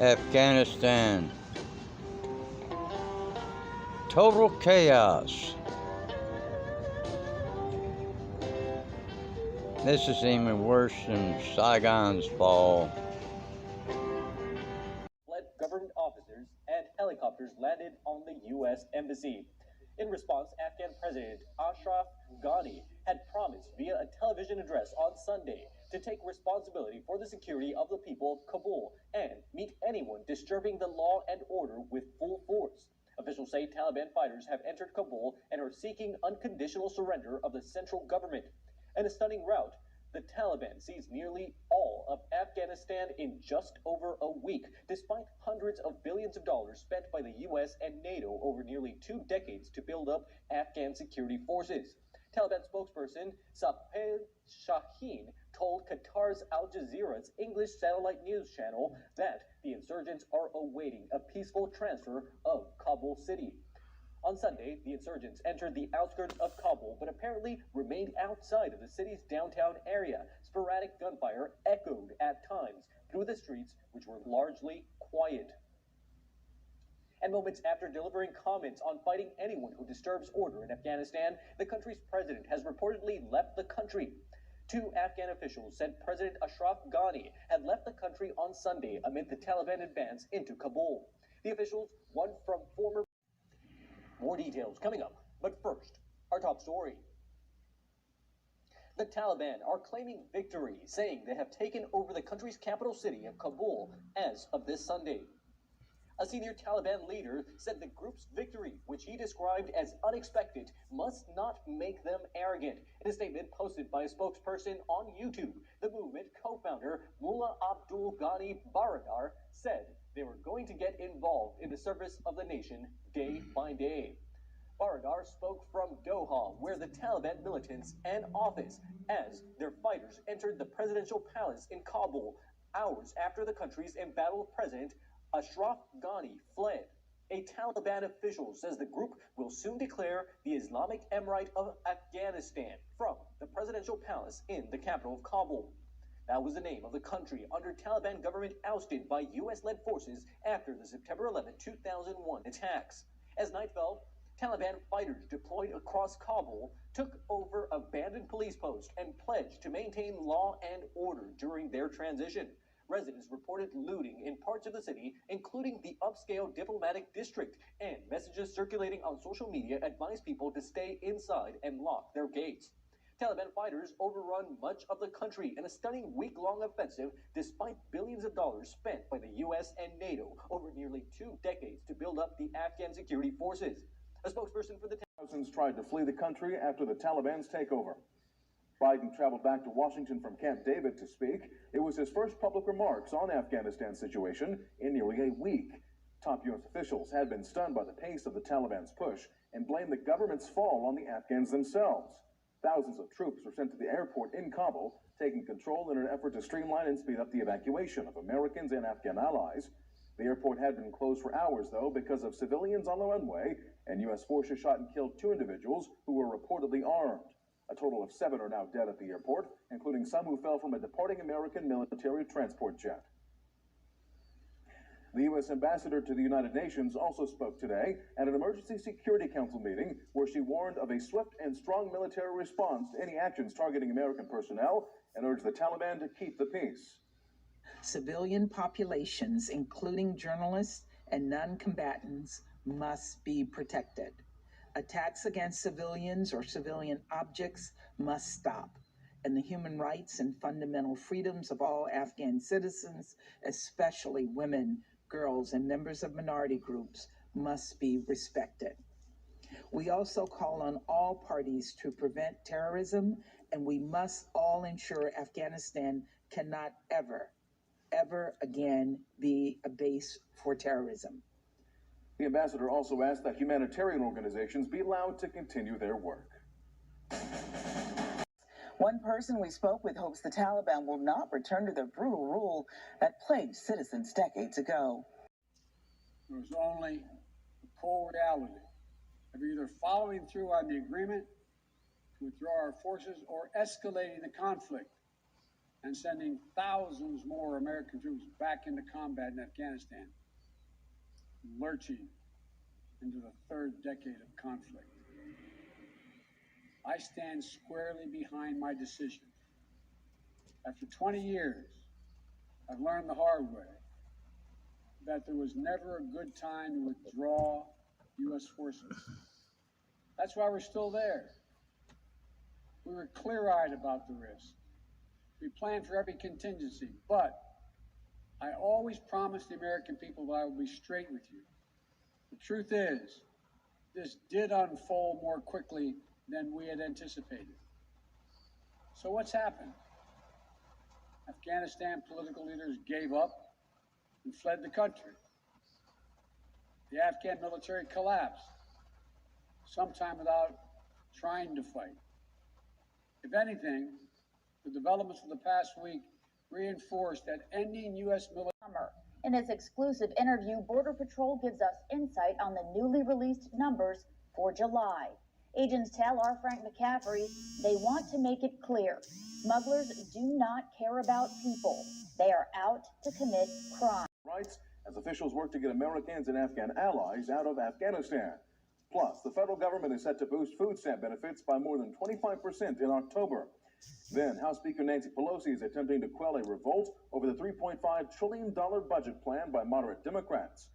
Afghanistan. Total chaos. This is even worse than Saigon's fall. Led government officers and helicopters landed on the U.S. Embassy. In response, Afghan President Ashraf Ghani had promised via a television address on Sunday to take responsibility for the security of the people of Kabul and meet anyone disturbing the law and order with full force. Officials say Taliban fighters have entered Kabul and are seeking unconditional surrender of the central government. In a stunning rout, the Taliban seized nearly all of Afghanistan in just over a week, despite hundreds of billions of dollars spent by the US and NATO over nearly 2 decades to build up Afghan security forces. Taliban spokesperson Safed Shaheen told Qatar's Al Jazeera's English satellite news channel that the insurgents are awaiting a peaceful transfer of Kabul city. On Sunday, the insurgents entered the outskirts of Kabul, but apparently remained outside of the city's downtown area. Sporadic gunfire echoed at times through the streets, which were largely quiet. And moments after delivering comments on fighting anyone who disturbs order in Afghanistan, the country's president has reportedly left the country. Two Afghan officials said President Ashraf Ghani had left the country on Sunday amid the Taliban advance into Kabul. The officials, one from former. More details coming up, but first, our top story. The Taliban are claiming victory, saying they have taken over the country's capital city of Kabul as of this Sunday. A senior Taliban leader said the group's victory, which he described as unexpected, must not make them arrogant. In a statement posted by a spokesperson on YouTube, the movement co-founder Mullah Abdul Ghani Baradar said they were going to get involved in the service of the nation day by day. Baradar spoke from Doha, where the Taliban militants and office, as their fighters entered the presidential palace in Kabul hours after the country's embattled president Ashraf Ghani fled. A Taliban official says the group will soon declare the Islamic Emirate of Afghanistan from the presidential palace in the capital of Kabul. That was the name of the country under Taliban government ousted by U.S.-led forces after the September 11, 2001 attacks. As night fell, Taliban fighters deployed across Kabul took over abandoned police posts and pledged to maintain law and order during their transition. Residents reported looting in parts of the city, including the upscale diplomatic district, and messages circulating on social media advised people to stay inside and lock their gates. Taliban fighters overrun much of the country in a stunning week-long offensive despite billions of dollars spent by the U.S. and NATO over nearly 2 decades to build up the Afghan security forces. A spokesperson for the thousands tried to flee the country after the Taliban's takeover. Biden traveled back to Washington from Camp David to speak. It was his first public remarks on Afghanistan's situation in nearly a week. Top U.S. officials had been stunned by the pace of the Taliban's push and blamed the government's fall on the Afghans themselves. Thousands of troops were sent to the airport in Kabul, taking control in an effort to streamline and speed up the evacuation of Americans and Afghan allies. The airport had been closed for hours, though, because of civilians on the runway, and U.S. forces shot and killed 2 individuals who were reportedly armed. A total of 7 are now dead at the airport, including some who fell from a departing American military transport jet. The U.S. ambassador to the United Nations also spoke today at an Emergency Security Council meeting where she warned of a swift and strong military response to any actions targeting American personnel and urged the Taliban to keep the peace. Civilian populations, including journalists and non-combatants, must be protected. Attacks against civilians or civilian objects must stop, and the human rights and fundamental freedoms of all Afghan citizens, especially women, girls, and members of minority groups, must be respected. We also call on all parties to prevent terrorism, and we must all ensure Afghanistan cannot ever again be a base for terrorism. The ambassador also asked that humanitarian organizations be allowed to continue their work. One person we spoke with hopes the Taliban will not return to the brutal rule that plagued citizens decades ago. There was only the cold reality of either following through on the agreement to withdraw our forces or escalating the conflict. and sending thousands more American troops back into combat in Afghanistan, lurching into the third decade of conflict. I stand squarely behind my decision. After 20 years, I've learned the hard way that there was never a good time to withdraw U.S. forces. That's why we're still there. We were clear-eyed about the risk. We planned for every contingency, but I always promised the American people that I would be straight with you. The truth is, this did unfold more quickly than we had anticipated. So what's happened? Afghanistan political leaders gave up and fled the country. The Afghan military collapsed, sometime without trying to fight. If anything, the developments of the past week reinforced that ending U.S. military. In this exclusive interview, Border Patrol gives us insight on the newly released numbers for July. Agents tell our Frank McCaffrey they want to make it clear. Smugglers do not care about people. They are out to commit crime. Rights as officials work to get Americans and Afghan allies out of Afghanistan. Plus, the federal government is set to boost food stamp benefits by more than 25% in October. Then, House Speaker Nancy Pelosi is attempting to quell a revolt over the $3.5 trillion budget plan by moderate Democrats.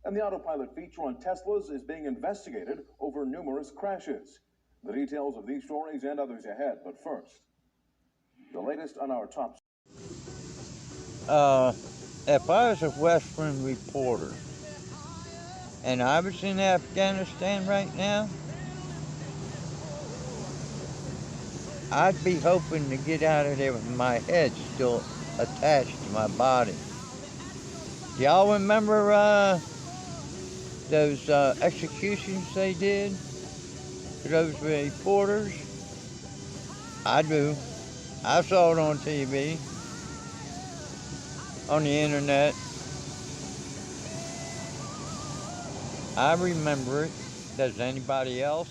And the autopilot feature on Teslas is being investigated over numerous crashes. The details of these stories and others ahead, but first, the latest on our top. If I was a Western reporter and I was in Afghanistan right now, I'd be hoping to get out of there with my head still attached to my body. Y'all remember those executions they did for those reporters? I do. I saw it on TV, on the internet. I remember it. Does anybody else?